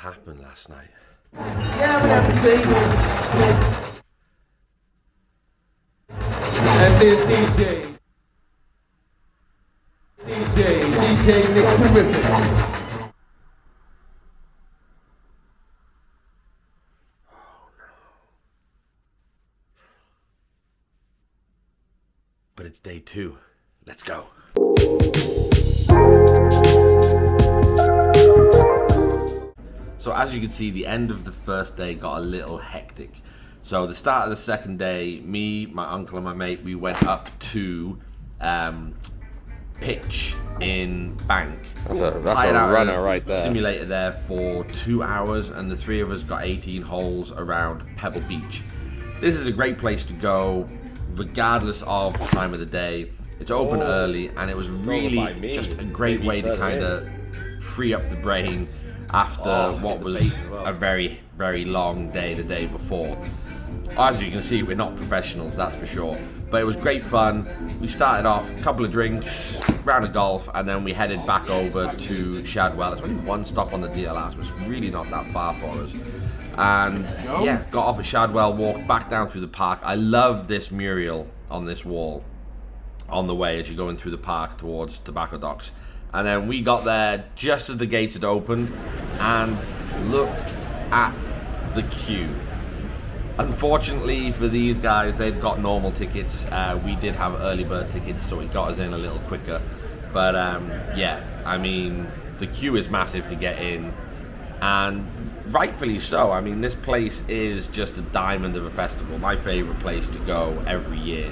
happened last night. Yeah, but I'm saying. And then DJ Nick Terrific. But it's day 2. Let's go. So as you can see, the end of the first day got a little hectic. So the start of the second day, me, my uncle and my mate, we went up to pitch in Bank. That's a runner right there. Simulator there for 2 hours, and the 3 of us got 18 holes around Pebble Beach. This is a great place to go, regardless of the time of the day. It's open early, and it was really just a great way to kind of free up the brain after what was a very, very long day the day before. As you can see, we're not professionals, that's for sure. But it was great fun. We started off, a couple of drinks, round of golf, and then we headed back over to Shadwell. It's only one stop on the DLR, so it's really not that far for us. And yeah, got off at Shadwell, walked back down through the park. I love this mural on this wall on the way as you're going through the park towards Tobacco Docks. And then we got there just as the gates had opened, and look at the queue. Unfortunately for these guys, they've got normal tickets. We did have early bird tickets, so it got us in a little quicker. But yeah, I mean, the queue is massive to get in, and rightfully so. I mean, this place is just a diamond of a festival. My favorite place to go every year.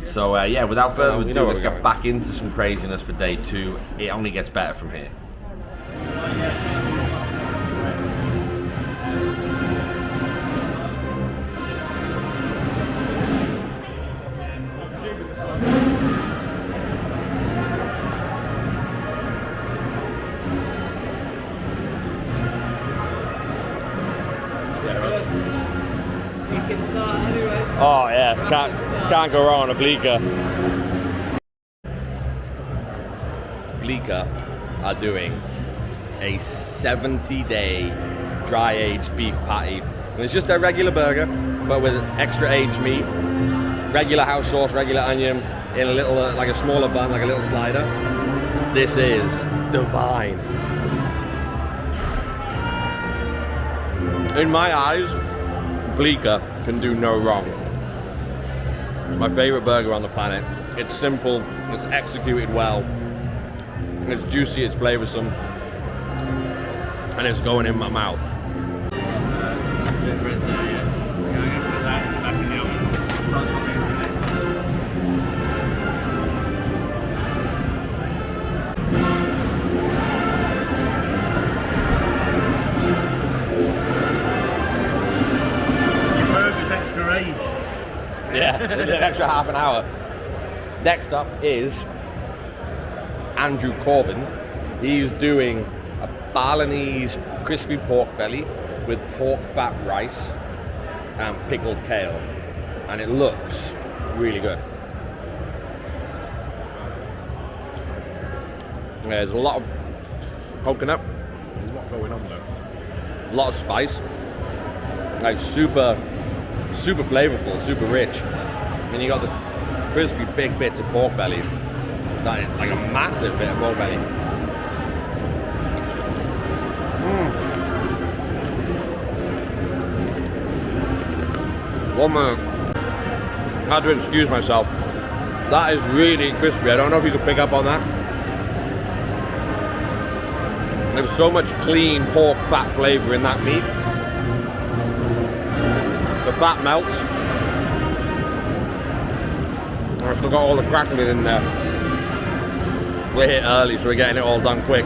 So yeah, without further ado, let's get back into some craziness for day 2. It only gets better from here. Oh yeah, can't go wrong on a Bleecker. Bleecker are doing a 70-day dry-aged beef patty. And it's just a regular burger, but with extra aged meat, regular house sauce, regular onion, in a little, like a smaller bun, like a little slider. This is divine. In my eyes, Bleecker can do no wrong. It's my favorite burger on the planet. It's simple, it's executed well, it's juicy, it's flavoursome, and it's going in my mouth. Yeah, an extra half an hour. Next up is Andrew Corbin. He's doing a Balinese crispy pork belly with pork fat rice and pickled kale, and it looks really good. There's a lot of coconut. There's a lot going on there. A lot of spice, like super flavorful, super rich. And you got the crispy big bits of pork belly. That is like a massive bit of pork belly. One minute. I had to excuse myself. That is really crispy. I don't know if you could pick up on that. There's so much clean pork fat flavour in that meat. The fat melts. I've still got all the crackling in there. We're here early, so we're getting it all done quick.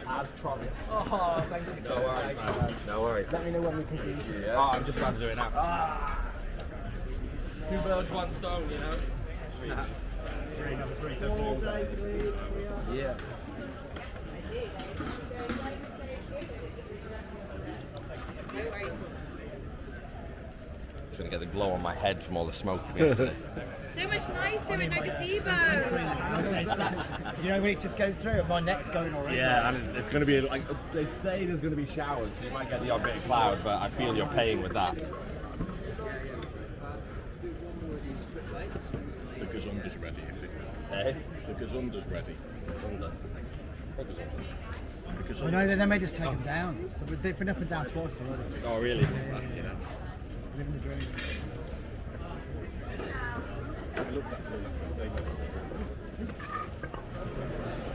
As promised. Oh, thank you so much. No worries. Let me know when we can do it. Yeah. Oh, I'm just about to do it now. Ah. 2 birds, 1 stone, you know? Number 3, so 4. Yeah. gonna get the glow on my head from all the smoke from yesterday. So much nicer with no gazebo. You know when it just goes through and my neck's going already. Yeah, and it's going to be like, they say there's going to be showers, so you might get the odd bit of cloud, but I feel you're paying with that. The gazunda's ready, is it? Eh? The gazunda's ready. I know they made us take them down. So they've been up and down twice already. Oh, really? Yeah. Living the dream.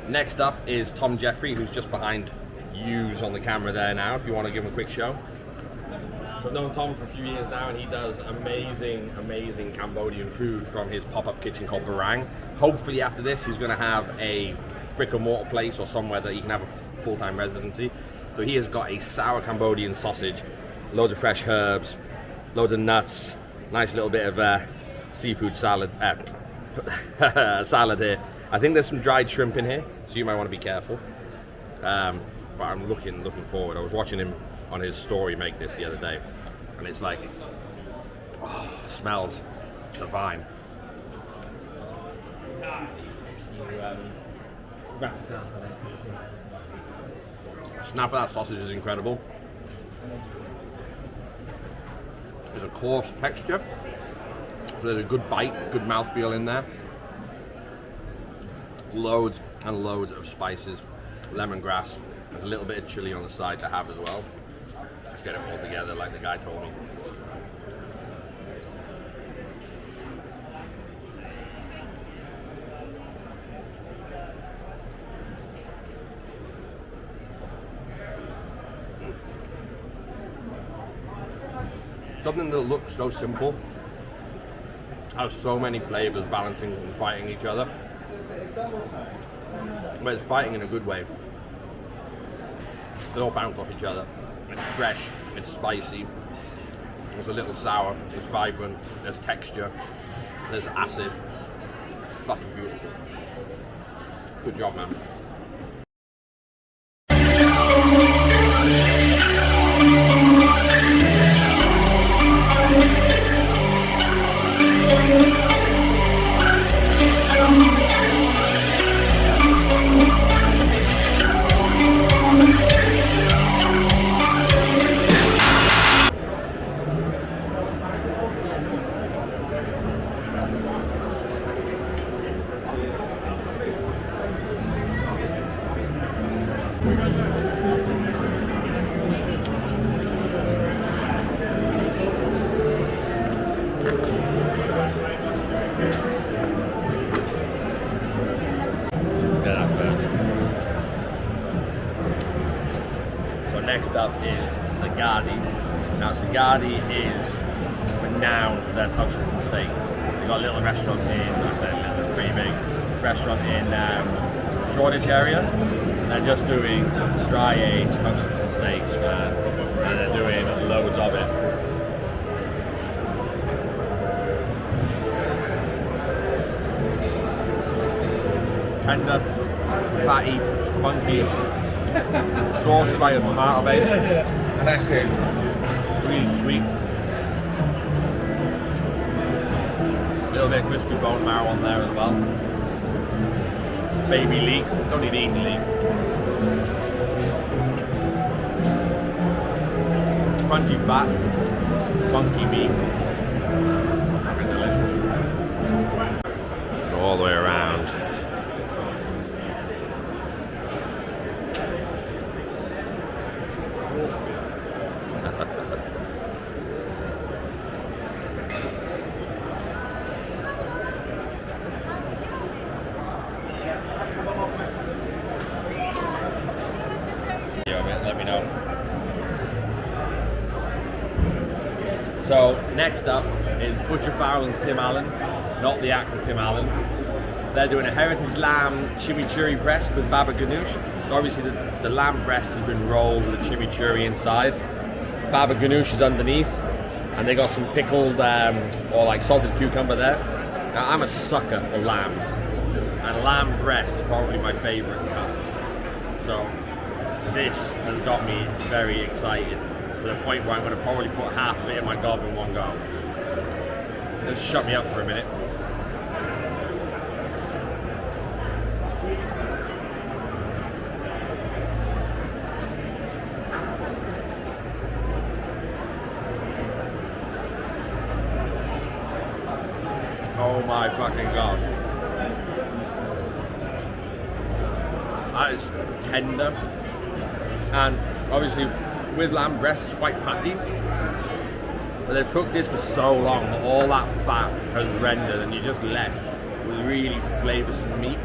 Next up is Tom Jeffrey, who's just behind yous on the camera there now, if you want to give him a quick show. So I've known Tom for a few years now, and he does amazing, amazing Cambodian food from his pop-up kitchen called Barang. Hopefully after this, he's going to have a brick and mortar place or somewhere that he can have a full-time residency. So he has got a sour Cambodian sausage, loads of fresh herbs, loads of nuts, nice little bit of seafood salad, salad here. I think there's some dried shrimp in here, so you might want to be careful. But I'm looking forward. I was watching him on his story make this the other day, and it's like, oh, smells divine. Snap of that sausage is incredible. There's a coarse texture, so there's a good bite, good mouthfeel in there. Loads and loads of spices, lemongrass. There's a little bit of chili on the side to have as well. Let's get it all together like the guy told me. Something that looks so simple has so many flavors balancing and fighting each other. But it's fighting in a good way. They all bounce off each other. It's fresh, it's spicy, there's a little sour, it's vibrant, there's texture, there's acid. It's fucking beautiful. Good job, man. Next up is Sagadi. Now Sagadi is renowned for their Tuscan steak. They've got a little restaurant in, I said it's pretty big, restaurant in Shoreditch area. They're just doing dry aged Tuscan steaks, man, and they're doing loads of it. Tender, fatty, funky. Sauce is like a tomato base. That's it. Really sweet. A little bit of crispy bone marrow on there as well. Baby leek. Don't need to eat the leek. Crunchy fat. Funky meat. Fucking delicious. Go all the way around. Let me know. So next up is Butcher Farrell and Tim Allen, not the actor Tim Allen. They're doing a heritage lamb chimichurri breast with baba ganoush. Obviously the lamb breast has been rolled with a chimichurri inside. Baba ganoush is underneath, and they got some pickled or like salted cucumber there. Now I'm a sucker for lamb, and lamb breast is probably my favorite cut. So this has got me very excited to the point where I'm going to probably put half of it in my gob in one go. Just shut me up for a minute. Oh my fucking god. That is tender. And obviously with lamb breast it's quite fatty. But they've cooked this for so long that all that fat has rendered and you're just left with really flavoursome meat.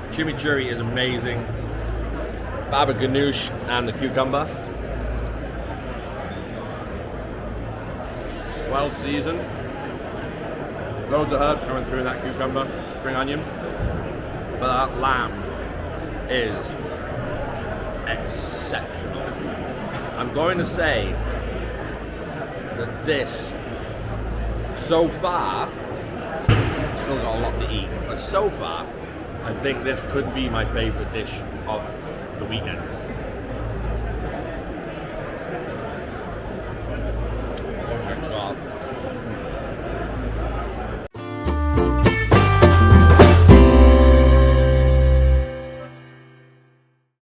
Chimichurri is amazing. Baba ganoush and the cucumber. Well seasoned. Loads of herbs coming through in that cucumber, spring onion. But that lamb is exceptional. I'm going to say that this, so far, still got a lot to eat, but so far, I think this could be my favourite dish of the weekend.